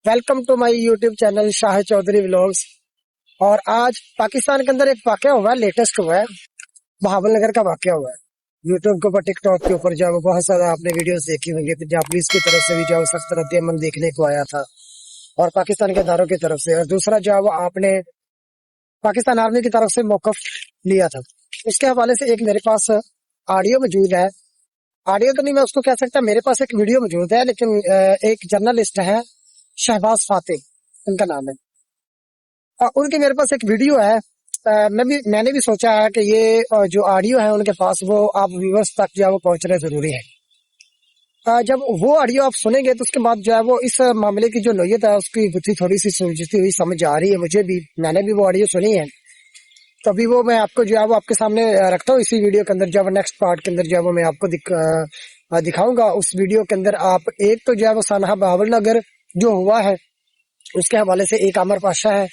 Welcome to my YouTube channel Shah Chaudhary vlogs. और आज पाकिस्तान के अंदर एक वाकया हुआ है, लेटेस्ट हुआ है, बहावल नगर का वाकया हुआ है। यूट्यूब के ऊपर, टिकटॉक के ऊपर जो बहुत सारा आपने वीडियोस देखी होंगी, पंजाब पुलिस की तरफ से भी जो सख्त रद्द-ए-अमल देखने को आया था और पाकिस्तान के इदारों की तरफ से, और दूसरा जो आपने पाकिस्तान आर्मी की तरफ से मौकफ लिया था। उसके हवाले से एक मेरे पास ऑडियो मौजूद है। ऑडियो तो नहीं मैं उसको कह सकता, मेरे पास एक वीडियो मौजूद है, लेकिन एक जर्नलिस्ट है शहबाज फातिह, उनका नाम है। उनकी मेरे पास एक वीडियो है। मैंने भी सोचा है कि ये जो ऑडियो है उनके पास, वो आप व्यूअर्स तक जो है वो पहुंचना जरूरी है। जब वो ऑडियो आप सुनेंगे तो उसके बाद जो है वो इस मामले की जो नोयत है उसकी बुद्धि थोड़ी सी सुलझती हुई समझ आ रही है मुझे भी। मैंने भी वो ऑडियो सुनी है, तो अभी वो मैं आपको जो है वो आपके सामने रखता हूँ। इसी वीडियो के अंदर जो है नेक्स्ट पार्ट के अंदर जो है वो मैं आपको दिखाऊंगा। उस वीडियो के अंदर आप एक तो जो है वो सानहा बहावल नगर जो हुआ है उसके हवाले से एक आमिर पाशा है,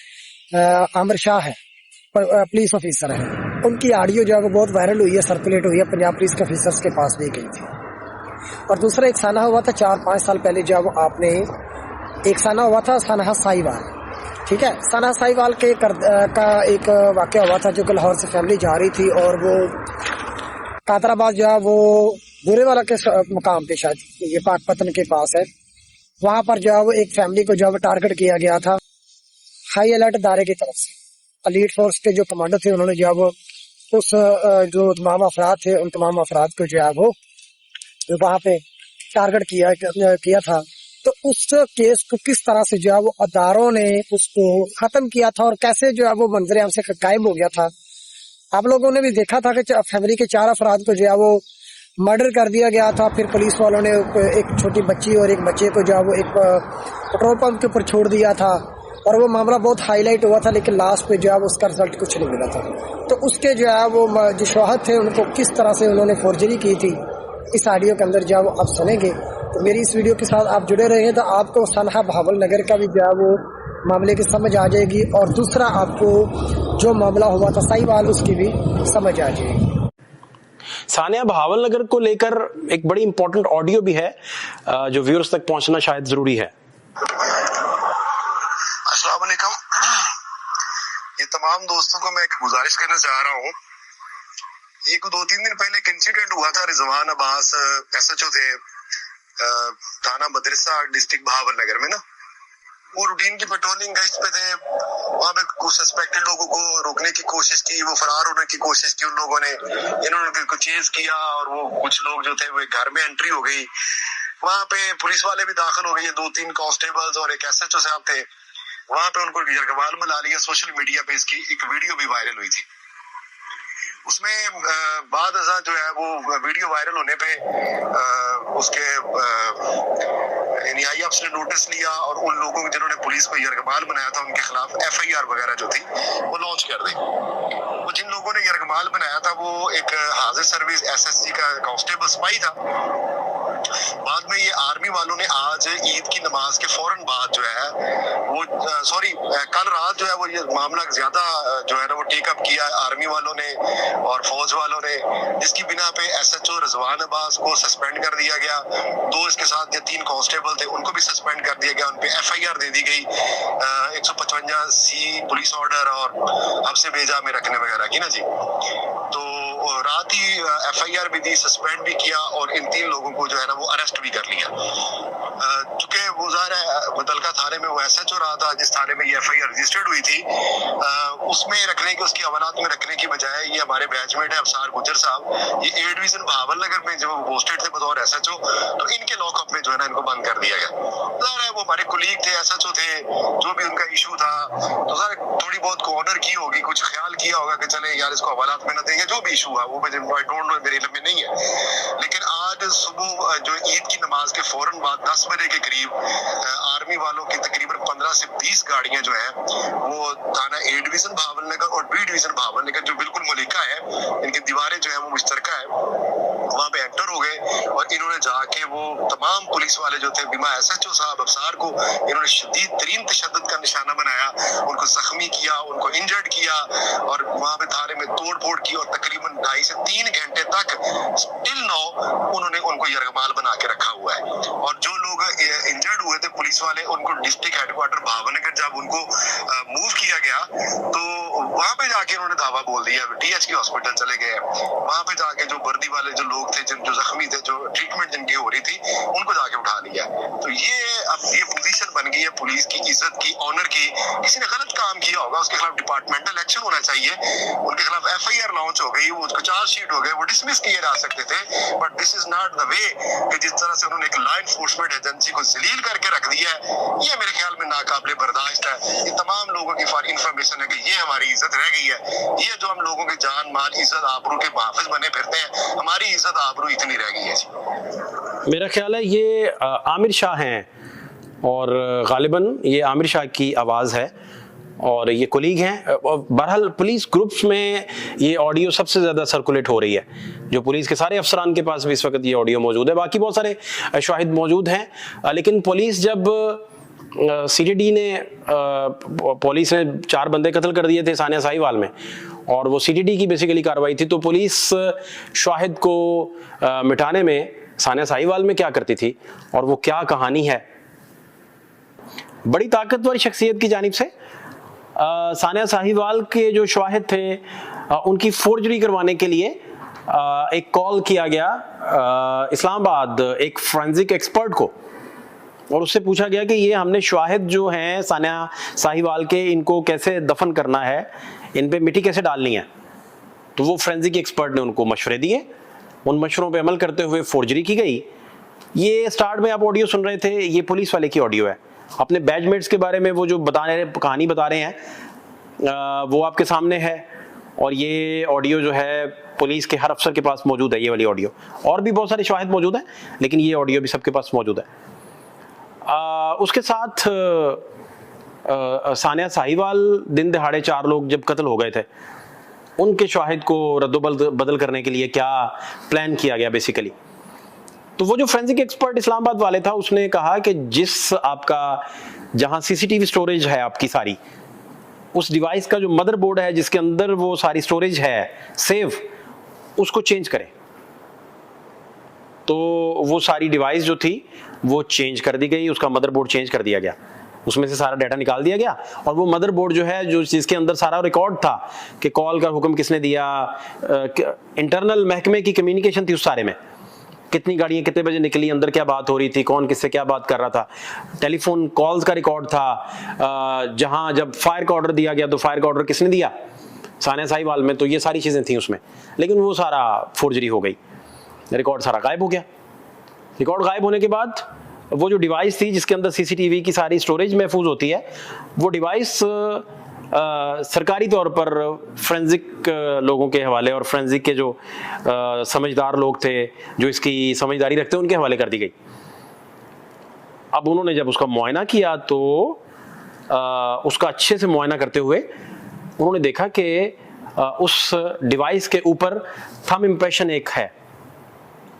आमिर शाह है, पुलिस ऑफिसर है, उनकी ऑडियो जो है वो बहुत वायरल हुई है, सर्कुलेट हुई है, पंजाब पुलिस के ऑफिसर्स के पास भी गई थी। और दूसरा एक साना हुआ था 4-5 साल पहले, जो वो आपने एक साना हुआ था सानहा साहिवाल, ठीक है। सानहा साहिवाल के का एक वाकया हुआ था, जो कि लाहौर से फैमिली जा रही थी और वो कादराबाद जो है वो बुरे वाला के मुकाम पे, शायद ये पाकपतन के पास है, वहां पर जो है वो एक फैमिली को जो है टारगेट किया गया था हाई अलर्ट दायरे की तरफ से। एलीट फोर्स के जो कमांडर थे उन्होंने जो है वो उस जो तमाम अफराद थे उन तमाम अफराद को जो है वो वहां पे टारगेट किया था। तो उस केस को किस तरह से जो है वो अदारों ने उसको खत्म किया था और कैसे जो है वो मंजर आम से गायब हो गया था। आप लोगों ने भी देखा था कि फैमिली के 4 अफराद को जो है वो मर्डर कर दिया गया था। फिर पुलिस वालों ने एक छोटी बच्ची और एक बच्चे को जो है वो एक पेट्रोल पंप के ऊपर छोड़ दिया था और वो मामला बहुत हाईलाइट हुआ था, लेकिन लास्ट पे जो है उसका रिजल्ट कुछ नहीं मिला था। तो उसके जो है वो जो शवाहद थे उनको किस तरह से उन्होंने फोर्जरी की थी, इस ऑडियो के अंदर जो है वो आप सुनेंगे। तो मेरी इस वीडियो के साथ आप जुड़े रहे तो आपको सानहा बहावल नगर का भी जो है वो मामले की समझ आ जाएगी, और दूसरा आपको जो मामला हुआ था साहिवाल उसकी भी समझ आ जाएगी। सानिया बहावल नगर को लेकर एक बड़ी इंपॉर्टेंट ऑडियो भी है जो व्यूअर्स तक पहुंचना शायद जरूरी है। अस्सलाम वालेकुम। ये तमाम दोस्तों को मैं एक गुजारिश करना चाह रहा हूँ। ये को 2-3 दिन पहले एक इंसिडेंट हुआ था, रिजवान अब्बास एसएचओ थे थाना मदरसा डिस्ट्रिक्ट बहावल नगर में ना, वो रूटीन की पेट्रोलिंग गश्त पे थे। वहां पे कुछ सस्पेक्टेड लोगों को रोकने की कोशिश की, वो फरार होने की कोशिश की उन लोगों ने, इन्होंने कुछ चेज किया और वो कुछ लोग जो थे वो घर में एंट्री हो गई। वहां पे पुलिस वाले भी दाखिल हो गए, 2-3 कांस्टेबल्स और एक एसएचओ साहब थे। वहां पे उनको यरगमाल में ला लिया। सोशल मीडिया पे इसकी एक वीडियो भी वायरल हुई थी। उसमें बाद जो है वो वीडियो वायरल होने पे उसके एनआईए ने नोटिस लिया और उन लोगों जिन्होंने पुलिस को यरगमाल बनाया था उनके खिलाफ एफआईआर वगैरह जो थी वो लॉन्च कर दी। वो जिन लोगों ने यरगमाल बनाया था वो एक हाजिर सर्विस एसएससी का कांस्टेबल सिपाही था। बाद में ये आर्मी वालों ने आज ईद की नमाज के फौरन बाद जो है वो कल रात जो है वो ये मामला ज्यादा जो है ना वो टेक अप किया आर्मी वालों ने और फौज वालों ने, जिसकी बिना पे एसएचओ रिजवान अब्बास को सस्पेंड कर दिया गया। 2 इसके साथ 3 कांस्टेबल थे उनको भी सस्पेंड कर दिया गया, उन पे एफआईआर दे दी गई 155C पुलिस ऑर्डर और हब्से भेजा में रखने वगैरह की ना जी। तो रात ही एफआईआर भी दी, सस्पेंड भी किया और इन 3 लोगों को जो है ना वो अरेस्ट भी कर लिया। चूंकि वो ज़ाहिर है मुतलका थाने में वो एसएचओ रहा था जिस थाने में ये एफआईआर रजिस्टर्ड हुई थी, उसमें रखने की, उसकी हवालात में रखने की बजाय ये हमारे बैचमेट है अफसार गुजर साहब, ये ए डिवीजन बहावल नगर में जो पोस्टेड थे बतौर एसएचओ, तो इनके लॉकअप में जो है ना इनको बंद कर दिया गया। ज़ाहिर है वो हमारे कुलीग थे, एसएचओ थे, जो भी उनका इशू था, तो ज़ाहिर थोड़ी बहुत ऑनर की होगी, कुछ ख्याल किया होगा कि चले यार इसको हवालात में न देंगे, जो भी इशू है वो आई डोंट नो, मेरे इल्म में नहीं है। लेकिन आज सुबह जो ईद की नमाज के फौरन बाद 10 बजे के करीब आर्मी वालों की तकरीबन 15 से 20 गाड़ियां जो है वो थाना ए डिवीजन बहावल नगर और बी डिवीजन बहावल नगर जो बिल्कुल मुलिका है, इनकी दीवारें जो है वो मुश्तरका है, वहां पे एंटर हो गए और इन्होंने जाके वो तमाम पुलिस वाले जो थे बिमा एसएचओ साहब अफसार को इन्होंने शदीद तरीन तशद्दुद का निशाना बनाया, उनको जख्मी किया, उनको इंजर्ड किया और वहां पे थाने में तोड़ फोड़ की और तकरीबन 2.5 से 3 घंटे तक स्टिल नो उन्होंने उन्होंने उनको यरगमाल बना के रखा हुआ है। और जो लोग इंजर्ड हुए थे पुलिस वाले, उनको डिस्ट्रिक्ट हेडक्वार्टर भावनगर जब उनको मूव किया गया तो वहां पे जाके उन्होंने दावा बोल दिया, टीएचके हॉस्पिटल चले गए। वहां पे जाके जो वर्दी वाले जो लोग थे, जो जख्मी थे, जो ट्रीटमेंट जिनकी हो रही थी, उनको जाके उठा लिया। तो ये अब ये पोजीशन बन गई है पुलिस की, इज्जत की, ऑनर की। किसी ने गलत काम किया होगा, उसके खिलाफ डिपार्टमेंटल एक्शन होना चाहिए। उनके खिलाफ एफआईआर लॉन्च हो गई, वो चार्ज शीट हो गए, वो डिसमिस किए जा सकते थे। But this is not the way कि जिस तरह से उन्होंने एक लॉ एनफोर्समेंट एजेंसी को जलील करके रख दिया है, ये मेरे ख्याल में नाकाबिले बर्दाश्त है। ये तमाम लोगों की फॉर इंफॉर्मेशन है कि ये हमारी इज्जत रह गई है। ये जो हम लोगों के जान माल इज्जत आबरू के मुहाफिज बने फिरते हैं, हमारी इज्जत आबरू इतनी रह गई है। मेरा ख्याल है ये आमिर शाह हैं और गालिबन ये आमिर शाह की आवाज़ है और ये कोलीग हैं। बहरहाल पुलिस ग्रुप्स में ये ऑडियो सबसे ज़्यादा सर्कुलेट हो रही है, जो पुलिस के सारे अफसरान के पास भी इस वक्त ये ऑडियो मौजूद है। बाकी बहुत सारे शाहिद मौजूद हैं, लेकिन पुलिस जब सीटीडी ने पुलिस ने 4 बंदे कत्ल कर दिए थे सानिया साहिवाल में, और वो सीटीडी की बेसिकली कार्रवाई थी, तो पुलिस शाहिद को मिटाने में सानिया साहिवाल में क्या करती थी और वो क्या कहानी है। बड़ी ताकतवर शख्सियत की जानिब से सानिया साहिवाल के जो शाहिद थे उनकी फोर्जरी करवाने के लिए एक कॉल किया गया इस्लामाबाद एक फोरेंसिक एक्सपर्ट को, और उससे पूछा गया कि ये हमने शाहिद जो हैं सानिया साहिवाल के, इनको कैसे दफन करना है, इन पे मिट्टी कैसे डालनी है। तो वो फोरेंसिक एक्सपर्ट ने उनको मशवरे दिए, उन मशवरों पे अमल करते हुए फोर्जरी की गई। ये स्टार्ट में आप ऑडियो सुन रहे थे, ये पुलिस वाले की ऑडियो है। अपने बैचमेट्स के बारे में वो जो कहानी बता रहे हैं वो आपके सामने है, और ये ऑडियो जो है पुलिस के हर अफसर के पास मौजूद है, ये वाली ऑडियो। और भी बहुत सारे शाहिद मौजूद हैं, लेकिन ये ऑडियो भी सबके पास मौजूद है। उसके साथ सानिया साहिवाल दिन दहाड़े 4 लोग जब कत्ल हो गए थे, उनके शाहिद को रद्दोबदल करने के लिए क्या प्लान किया गया बेसिकली। तो वो जो फोरेंसिक एक्सपर्ट इस्लामाबाद वाले था, उसने कहा कि जिस आपका जहां सीसीटीवी स्टोरेज है आपकी सारी, उस डिवाइस का जो मदरबोर्ड है जिसके अंदर वो सारी स्टोरेज है सेव, उसको चेंज करें। तो वो सारी डिवाइस जो थी वो चेंज कर दी गई, उसका मदरबोर्ड चेंज कर दिया गया, उसमें से सारा डाटा निकाल दिया गया। और वो मदरबोर्ड जो है, जो जिसके अंदर सारा रिकॉर्ड था कि कॉल का हुक्म किसने दिया, इंटरनल महकमे की कम्युनिकेशन थी उस सारे में, कितनी गाड़ियां कितने बजे निकली, अंदर क्या बात हो रही थी, कौन किससे क्या बात कर रहा था, टेलीफोन कॉल्स का रिकॉर्ड था, जहां जब फायर का ऑर्डर दिया गया तो फायर का ऑर्डर किसने दिया, सानिया साहिवाल में। तो ये सारी चीजें थी उसमें, लेकिन वो सारा फोर्जरी हो गई, रिकॉर्ड सारा गायब हो गया। रिकॉर्ड गायब होने के बाद वो जो डिवाइस थी जिसके अंदर सीसीटीवी की सारी स्टोरेज महफूज होती है, वो डिवाइस सरकारी तौर पर फोरेंसिक लोगों के हवाले और फोरेंसिक के जो समझदार लोग थे, जो इसकी समझदारी रखते हैं, उनके हवाले कर दी गई। अब उन्होंने जब उसका मुआयना किया तो उसका अच्छे से मुआयना करते हुए उन्होंने देखा कि उस डिवाइस के ऊपर थंब इम्प्रेशन एक है।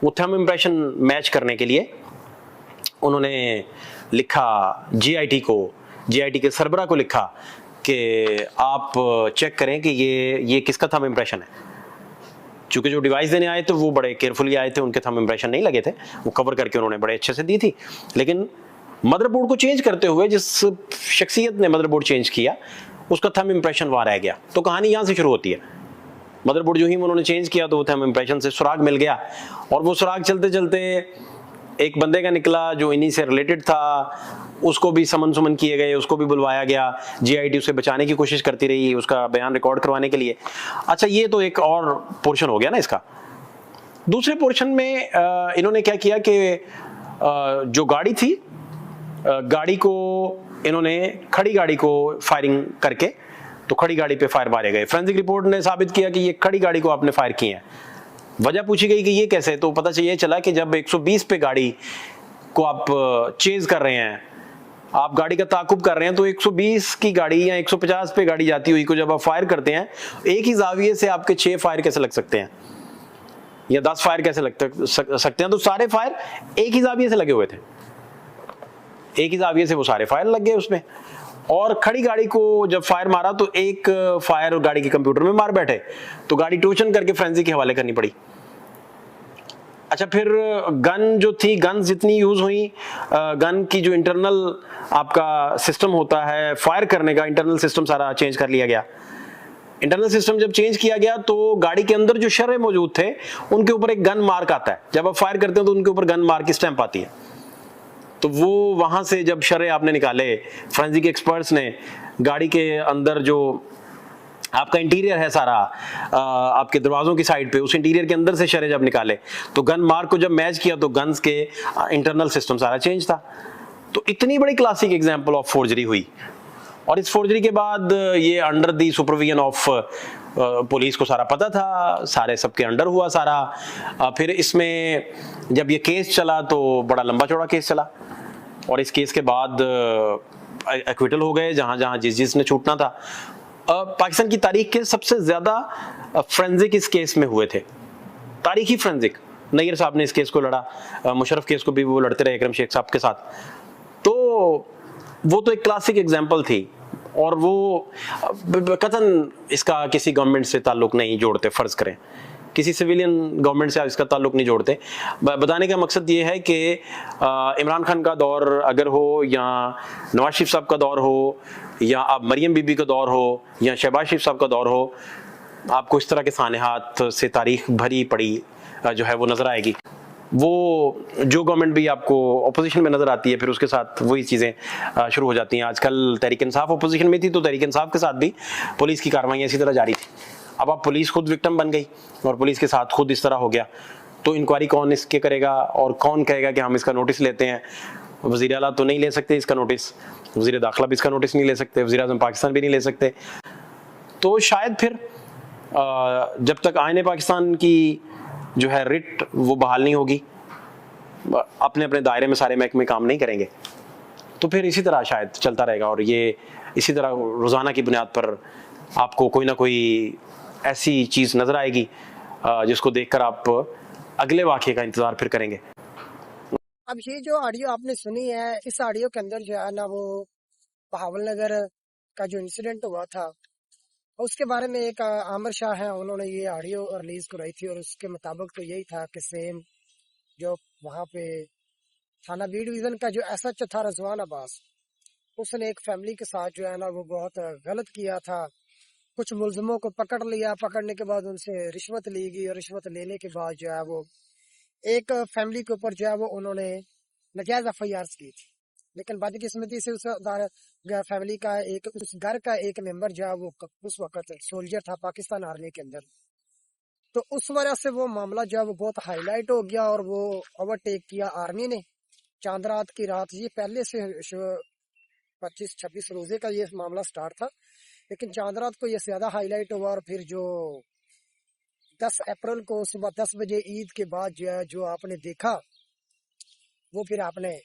वो थंब इम्प्रेशन मैच करने के लिए उन्होंने लिखा जीआईटी के सरबरा को लिखा कि आप चेक करें कि ये किसका थंब इम्प्रेशन है। चूंकि जो डिवाइस देने आए थे वो बड़े केयरफुली आए थे, उनके थंब इम्प्रेशन नहीं लगे थे, वो कवर करके उन्होंने बड़े अच्छे से दी थी। लेकिन मदरबोर्ड को चेंज करते हुए जिस शख्सियत ने मदरबोर्ड चेंज किया, उसका थंब इम्प्रेशन वहां रह गया। तो कहानी यहां से शुरू होती है। मदरबोर्ड जो ही उन्होंने चेंज किया तो वो थंब इम्प्रेशन से सुराग मिल गया, और वो सुराग चलते चलते एक बंदे का निकला जो इन्हीं से रिलेटेड था, उसको भी समन सुमन किए गए, उसको भी बुलवाया गया। जीआईटी उसे बचाने की कोशिश करती रही, उसका बयान रिकॉर्ड करवाने के लिए। अच्छा, ये तो एक और पोर्शन हो गया ना इसका। दूसरे पोर्शन में इन्होंने क्या किया कि जो गाड़ी थी, गाड़ी को इन्होंने खड़ी गाड़ी को फायरिंग करके, तो खड़ी गाड़ी पे फायर मारे गए। फोरेंसिक रिपोर्ट ने साबित किया कि ये खड़ी गाड़ी को आपने फायर किए हैं। वजह पूछी गई कि ये कैसे, तो पता चला कि जब 120 पे गाड़ी को आप चेज कर रहे हैं, आप गाड़ी का ताकुब कर रहे हैं, तो 120 की गाड़ी या 150 पे गाड़ी जाती हुई को जब आप फायर करते हैं, एक ही जाविये से आपके 6 फायर कैसे लग सकते हैं या 10 फायर कैसे लग सकते हैं। तो सारे फायर एक ही जाविये से लगे हुए थे, एक ही जाविये से वो सारे फायर लग गए उसमें। और खड़ी गाड़ी को जब फायर मारा तो एक फायर गाड़ी के कंप्यूटर में मार बैठे, तो गाड़ी टोचन करके फोरेंसिक के हवाले करनी पड़ी। अच्छा, फिर गन जो थी, गन्स जितनी यूज हुई, गन की जो इंटरनल आपका सिस्टम होता है फायर करने का, इंटरनल सिस्टम सारा चेंज कर लिया गया। इंटरनल सिस्टम जब चेंज किया गया तो गाड़ी के अंदर जो शरे मौजूद थे उनके ऊपर एक गन मार्क आता है। जब आप फायर करते हो तो उनके ऊपर गन मार्क की स्टैंप आती है। तो वो वहां से जब शरे आपने निकाले, फोरेंसिक एक्सपर्ट्स ने गाड़ी के अंदर जो आपका इंटीरियर है सारा, आपके दरवाजों की साइड पे, उस इंटीरियर के अंदर से शरे जब निकाले तो गन मार्क को जब मैच किया तो गन्स के इंटरनल सिस्टम सारा चेंज था। तो इतनी बड़ी क्लासिक एग्जांपल ऑफ फोर्जरी हुई, और इस फोर्जरी के बाद ये under the supervision of police को सारा पता था, सारे सबके अंडर हुआ सारा। फिर इसमें जब ये केस चला तो बड़ा लंबा चौड़ा केस चला, और इस केस के बाद एक्विटल हो गए जहां जहां जिसने छूटना था। पाकिस्तान की तारीख के सबसे ज्यादा फोरेंसिक इस केस में हुए थे, तारीखी फोरेंसिक। नैयर साहब ने इस केस को लड़ा, मुशर्रफ केस को भी वो लड़ते रहे इकरम शेख साहब के साथ। तो वो तो एक क्लासिक एग्जांपल थी, और वो कतन इसका किसी गवर्नमेंट से ताल्लुक नहीं जोड़ते, फर्ज करें किसी सिविलियन गवर्नमेंट से इसका ताल्लुक नहीं जोड़ते। बताने का मकसद ये है कि इमरान खान का दौर अगर हो, या नवाज शरीफ साहब का दौर हो, या अब मरियम बीबी का दौर हो, या शहबाज शरीफ साहब का दौर हो, आपको इस तरह के सानेहात से तारीख भरी पड़ी जो है वो नजर आएगी। वो जो गवर्नमेंट भी आपको अपोजिशन में नजर आती है, फिर उसके साथ वही चीजें शुरू हो जाती हैं। आजकल तहरीक इंसाफ अपोजिशन में थी तो तहरीक इंसाफ के साथ भी पुलिस की कार्रवाई इसी तरह जारी थी। अब आप पुलिस खुद विक्टिम बन गई और पुलिस के साथ खुद इस तरह हो गया, तो इंक्वायरी कौन इसके करेगा, और कौन कहेगा कि हम इसका नोटिस लेते हैं? वज़ीर आला तो नहीं ले सकते इसका नोटिस, वज़ीर दाखिला भी इसका नोटिस नहीं ले सकते, वज़ीर आज़म पाकिस्तान भी नहीं ले सकते। तो शायद फिर जब तक आईने पाकिस्तान की जो है रिट वो बहाल नहीं होगी, अपने अपने दायरे में सारे महकमे काम नहीं करेंगे, तो फिर इसी तरह शायद चलता रहेगा। और ये इसी तरह रोज़ाना की बुनियाद पर आपको कोई ना कोई ऐसी चीज़ नज़र आएगी जिसको देखकर आप अगले वाक़े का इंतज़ार फिर करेंगे। अब ये जो ऑडियो आपने सुनी है, इस ऑडियो के अंदर जो है ना वो बहावल नगर का जो इंसिडेंट हुआ था उसके बारे में एक आमिर शाह है, उन्होंने ये ऑडियो रिलीज कराई थी, और उसके मुताबिक तो यही था कि सेम जो वहाँ पे थाना बी डिवीजन का जो एसएचओ था रजवान अब्बास, उसने एक फैमिली के साथ जो है ना वो बहुत गलत किया था। कुछ मुलजमों को पकड़ लिया, पकड़ने के बाद उनसे रिश्वत ली गई, और रिश्वत लेने के बाद जो है वो एक फैमिली के ऊपर जो है वो उन्होंने नाजायज एफआईआर की थी। लेकिन बदकिस्मती से उस फैमिली का एक, उस घर का एक मेंबर जो है वो उस वक्त सोल्जर था पाकिस्तान आर्मी के अंदर। तो उस वजह से वो मामला जो है वो बहुत हाईलाइट हो गया, और वो ओवरटेक किया आर्मी ने। चांद रात की रात, ये पहले से 25-26 रोजे का ये मामला स्टार्ट था, लेकिन चांद रात को ये ज्यादा हाईलाइट हुआ। और फिर जो 10 अप्रैल को सुबह 10 बजे ईद के बाद जो है जो आपने देखा वो फिर आपने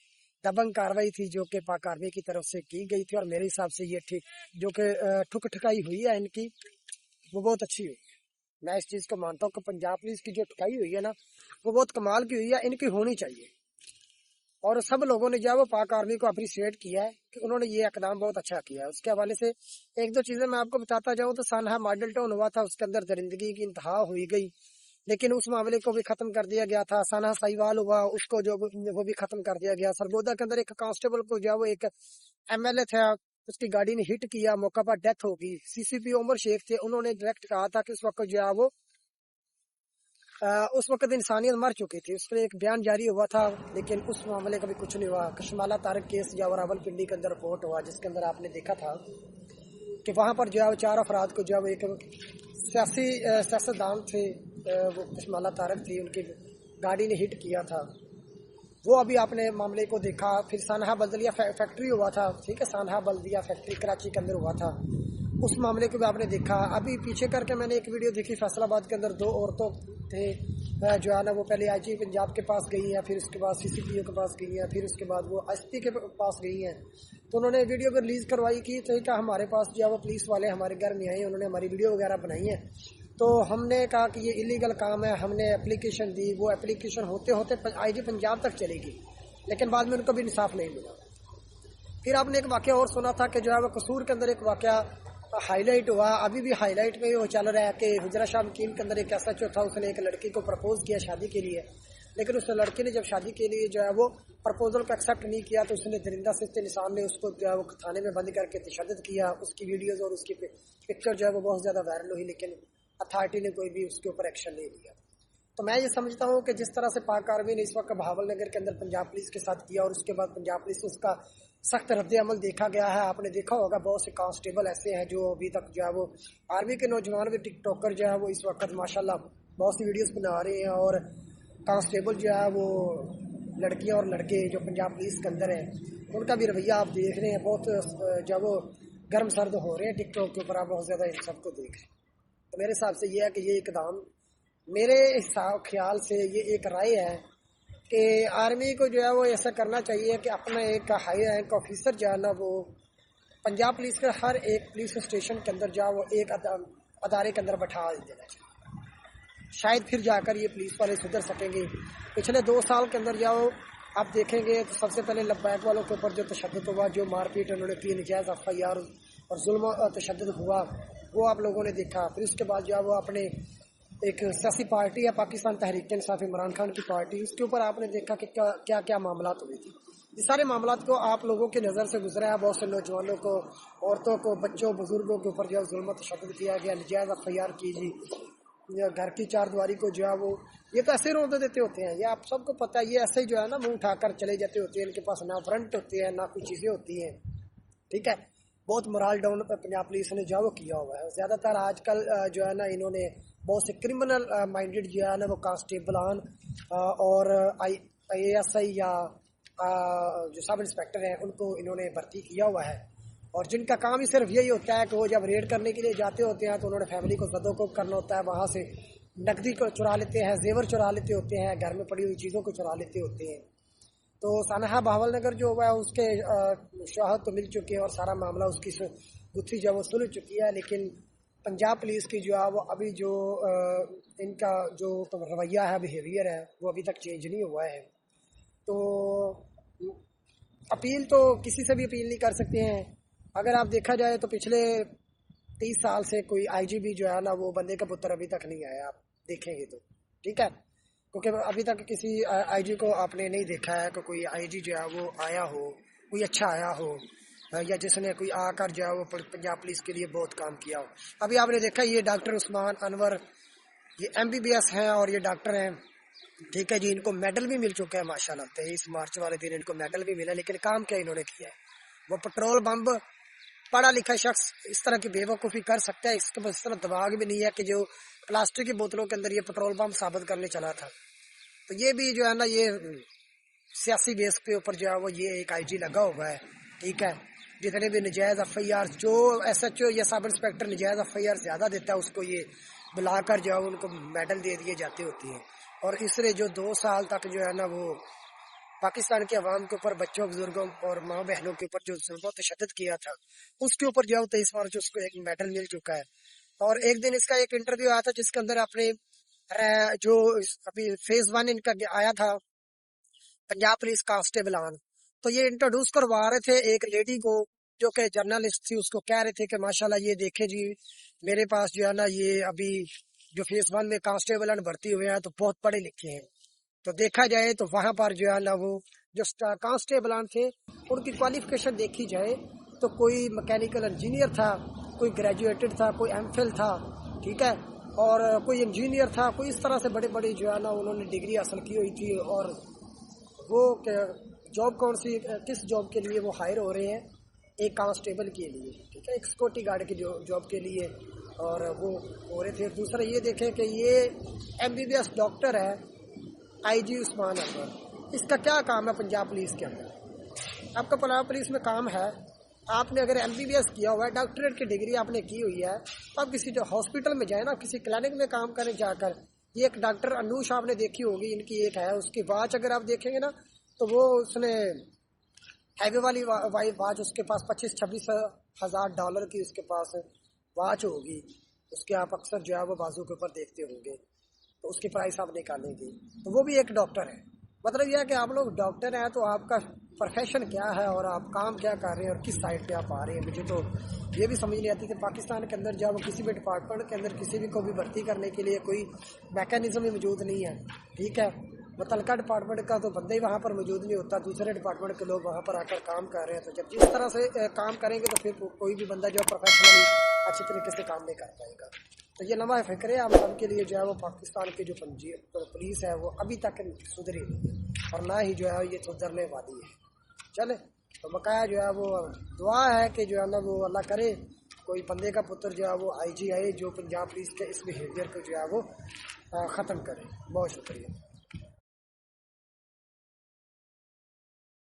दबंग कार्रवाई थी जो कि पाक आर्मी की तरफ से की गई थी। और मेरे हिसाब से ये ठीक जो कि ठुक ठुकाई हुई है इनकी, वो बहुत अच्छी हुई है। मैं इस चीज़ को मानता हूँ कि पंजाब पुलिस की जो ठुकाई हुई है ना वो बहुत कमाल की हुई है, इनकी होनी चाहिए। और सब लोगों ने जो है वो पाक आर्मी को अप्रिशिएट किया है कि उन्होंने ये इकदाम बहुत अच्छा किया है। उसके हवाले से एक दो चीज़ें मैं आपको बताता जाऊँ तो सानहा मॉडल टाउन हुआ था, उसके अंदर दरिंदगी की इंतहा हुई गई, लेकिन उस मामले को भी खत्म कर दिया गया था। सानहा साहिवाल हुआ, उसको जो वो भी खत्म कर दिया गया। सरगोदा के अंदर एक कांस्टेबल को जो है वो एक एमएलए था, उसकी गाड़ी ने हिट किया, मौका पर डेथ हो गई। सीसीपी उमर शेख थे, उन्होंने डायरेक्ट कहा था कि उस वक्त जो है वो उस वक्त इंसानियत मर चुकी थी। उस पर एक बयान जारी हुआ था, लेकिन उस मामले का भी कुछ नहीं हुआ। कशमाला तारक केस जो रावलपिंडी के अंदर रिपोर्ट हुआ, जिसके अंदर आपने देखा था कि वहाँ पर जो है 4 अफराद को जो है वो एक सियासतदान थे, वो कशमाला तारक थी, उनकी गाड़ी ने हिट किया था। वो अभी आपने मामले को देखा। फिर सानहा बल्दिया फैक्ट्री हुआ था, ठीक है, सानहा बल्दिया फैक्ट्री कराची के अंदर हुआ था, उस मामले को भी आपने देखा। अभी पीछे करके मैंने एक वीडियो देखी, फैसलाबाद के अंदर 2 औरतों थे जो है ना वो पहले आईजी पंजाब के पास गई हैं, फिर उसके बाद सीसीपीओ के पास गई हैं, फिर उसके बाद वो एसपी के पास गई हैं। तो उन्होंने वीडियो को रिलीज़ करवाई कि तो क्या हमारे पास जो है वो पुलिस वाले हमारे घर में आए, उन्होंने हमारी वीडियो वगैरह बनाई है। तो हमने कहा कि ये इलीगल काम है, हमने एप्लीकेशन दी, वो एप्लीकेशन होते होते आईजी पंजाब तक चलेगी, लेकिन बाद में उनको भी इंसाफ नहीं मिला। फिर आपने एक वाक़या और सुना था कि जो है वो कसूर के अंदर एक वाक़या हाईलाइट हुआ, अभी भी हाईलाइट में वो चल रहा है कि हुजरा शाह मकीन के अंदर एक एसएचओ था, उसने एक लड़की को प्रपोज किया शादी के लिए, लेकिन उस लड़के ने जब शादी के लिए जो है वो प्रपोजल को एक्सेप्ट नहीं किया तो उसने दरिंदा सिस्ते निशान ने उसको जो है वो थाने में बंद करके तशद्दुद किया। उसकी वीडियोज़ और उसकी पिक्चर जो है वो बहुत ज़्यादा वायरल हुई, लेकिन अथॉरिटी ने कोई भी उसके ऊपर एक्शन नहीं लिया। तो मैं ये समझता हूँ कि जिस तरह से पाक आर्मी ने इस वक्त बहावल नगर के अंदर पंजाब पुलिस के साथ किया और उसके बाद पंजाब पुलिस से उसका सख्त रद्द अमल देखा गया है। आपने देखा होगा बहुत से कांस्टेबल ऐसे हैं जो अभी तक जो है वो आर्मी के नौजवान भी टिकटॉकर जो है वो इस वक्त माशाल्लाह बहुत सी वीडियोस बना रहे हैं, और कांस्टेबल जो है वो लड़कियां और लड़के जो पंजाब पुलिस के अंदर हैं उनका भी रवैया आप देख रहे हैं, बहुत जो वो गर्म सर्द हो रहे हैं टिकटॉक के ऊपर, आप बहुत ज़्यादा इन सबको देख रहे हैं। तो मेरे हिसाब से ये है कि ये इकदाम, मेरे ख्याल से ये एक राय है कि आर्मी को जो है वो ऐसा करना चाहिए कि अपना एक हाई रैंक ऑफिसर जो है ना वो पंजाब पुलिस के हर एक पुलिस स्टेशन के अंदर जो है वो एक अदारे के अंदर बैठा देना चाहिए। शायद फिर जाकर ये पुलिस वाले सुधर सकेंगे। पिछले 2 साल के अंदर जाओ आप देखेंगे तो सबसे पहले लब्बैक वालों के ऊपर जो तशद्दुद हुआ, जो मारपीट उन्होंने की, नजायज़ FIR और जुल्म और तशद्दुद हुआ, वो आप लोगों ने देखा। फिर उसके बाद जो है वो अपने एक सियासी पार्टी है पाकिस्तान तहरीक इंसाफ इमरान खान की पार्टी, उसके ऊपर आपने देखा कि क्या क्या मामला हुए थे। ये सारे मामला को आप लोगों की नज़र से गुजरा है। बहुत से नौजवानों को, औरतों को, बच्चों, बुजुर्गों के ऊपर जो है जुल्म तशद्दुद किया गया, नजायज़ FIR की जी, घर की चारदीवारी को जो है वो ये तो ऐसे रोक देते होते हैं, ये आप सबको पता है। ये ऐसे ही जो है ना मुंह उठाकर चले जाते होते हैं, इनके पास ना फ्रंट होते हैं ना कोई चीज़ें होती हैं, ठीक है। बहुत मोरल डाउन पंजाब पुलिस ने जो वो किया हुआ है। ज़्यादातर आजकल जो है ना इन्होंने बहुत से क्रिमिनल माइंडेड जो है ना वो कांस्टेबलान और IASI या जो सब इंस्पेक्टर हैं उनको इन्होंने भर्ती किया हुआ है, और जिनका काम ही सिर्फ यही होता है कि वो जब रेड करने के लिए जाते होते हैं तो उन्होंने फैमिली को ज़दोकोब करना होता है, वहाँ से नकदी को चुरा लेते हैं, जेवर चुरा लेते होते हैं, घर में पड़ी हुई चीज़ों को चुरा लेते होते हैं। तो सानहा बहावल नगर जो हुआ है उसके शहादत तो मिल चुकी है और सारा मामला उसकी गुत्थी जो वो सुलझ चुकी है, लेकिन पंजाब पुलिस की जो है वो अभी जो इनका जो रवैया है, बिहेवियर है, वो अभी तक चेंज नहीं हुआ है। तो अपील तो किसी से भी अपील नहीं कर सकते हैं। अगर आप देखा जाए तो पिछले 30 साल से कोई IGP जो है ना वो बंदे का पुत्र अभी तक नहीं आया, आप देखेंगे तो, ठीक है, क्योंकि अभी तक किसी IG को आपने नहीं देखा है कि कोई IG जो है वो आया हो, कोई अच्छा आया हो, या जिसने कोई आकर जो है वो पंजाब पुलिस के लिए बहुत काम किया हो। अभी आपने देखा ये डॉक्टर उस्मान अनवर, ये MBBS हैं और ये डॉक्टर हैं, ठीक है जी, इनको मेडल भी मिल चुका है माशाल्लाह। 23 मार्च वाले दिन इनको मेडल भी मिला, लेकिन काम क्या इन्होंने किया है? वो पेट्रोल बम, पढ़ा लिखा शख्स इस तरह की बेवकूफ़ी कर सकता है? इसके पास इस तरह दिमाग भी नहीं है कि जो प्लास्टिक की बोतलों के अंदर ये पेट्रोल बम साबित करने चला था। तो ये भी जो है ना ये सियासी बेस के ऊपर जो है वो ये एक IG लगा हुआ है, ठीक है। जितने भी नजायज़ FIR जो SHO या सब इंस्पेक्टर नजायज़ FIR ज़्यादा देता है उसको ये बुलाकर जो है उनको मेडल दे दिए जाते होती हैं। और इसने जो 2 साल तक जो है ना वो पाकिस्तान के अवाम के ऊपर, बच्चों, बुजुर्गों और माँ बहनों के ऊपर जो जुल्म तशद्दुद किया था, उसके ऊपर जो 23 मार्च उसको एक मेडल मिल चुका है। और एक दिन इसका एक इंटरव्यू आया था जिसके अंदर अपने जो अभी फेज 1 इनका आया था पंजाब पुलिस कांस्टेबलान, तो ये इंट्रोड्यूस करवा रहे थे एक लेडी को जो कि जर्नलिस्ट थी, उसको कह रहे थे कि माशाल्लाह ये देखे जी मेरे पास जो है ना ये अभी जो फेज 1 में कांस्टेबलान भर्ती हुए हैं तो बहुत पढ़े लिखे हैं। तो देखा जाए तो वहाँ पर जो है ना वो जो कांस्टेबलान थे उनकी क्वालिफिकेशन देखी जाए तो कोई मैकेनिकल इंजीनियर था, कोई ग्रेजुएटेड था, कोई MPhil था, ठीक है, और कोई इंजीनियर था, कोई इस तरह से बड़े बड़े जो है ना उन्होंने डिग्री हासिल की हुई थी। और वो जॉब कौन सी, किस जॉब के लिए वो हायर हो रहे हैं? एक कांस्टेबल के लिए, ठीक है, एक सिक्योरिटी गार्ड की जॉब के लिए, और वो हो रहे थे। दूसरा ये देखें कि ये MBBS डॉक्टर है IG उस्मान अनवर, इसका क्या काम है पंजाब पुलिस के अंदर? आपका पंजाब पुलिस में काम है, आपने अगर MBBS किया हुआ है, डॉक्टरेट की डिग्री आपने की हुई है, तो आप किसी जो हॉस्पिटल में जाए ना, किसी क्लिनिक में काम करें जाकर। ये एक डॉक्टर अनूश आपने देखी होगी, इनकी एक है, उसकी वॉच अगर आप देखेंगे ना तो वो उसने हैवी वाली वॉच, उसके पास 25-26 हज़ार डॉलर की उसके पास वॉच होगी, उसके आप अक्सर जो है वो बाजू के ऊपर देखते होंगे, तो उसकी प्राइस आप निकालेंगे। तो वो भी एक डॉक्टर है। मतलब यह है कि आप लोग डॉक्टर हैं तो आपका प्रोफेशन क्या है और आप काम क्या कर रहे हैं और किस साइड पे आप आ रहे हैं। मुझे तो ये भी समझ नहीं आती कि पाकिस्तान के अंदर जब किसी भी डिपार्टमेंट के अंदर किसी भी को भी भर्ती करने के लिए कोई मैकेनिज्म ही मौजूद नहीं है, ठीक है। मुतलका डिपार्टमेंट का तो बंदा ही वहाँ पर मौजूद नहीं होता, दूसरे डिपार्टमेंट के लोग वहाँ पर आकर काम कर रहे हैं। तो जब जिस तरह से काम करेंगे तो फिर कोई भी बंदा जो है प्रोफेशनली अच्छे तरीके से काम नहीं कर पाएगा। तो ये लम्हा फ़िक्र है हम सब के लिए जो है वो पाकिस्तान की जो पुलिस है वो अभी तक सुधरी नहीं और ना ही जो है ये सुधरने वाली है। चले तो बकाया जो है वो दुआ है कि जो है ना वो अल्लाह करे कोई बंदे का पुत्र जो है वो IG आए जो पंजाब पुलिस के इस बिहेवियर को जो है वो ख़त्म करे। बहुत शुक्रिया।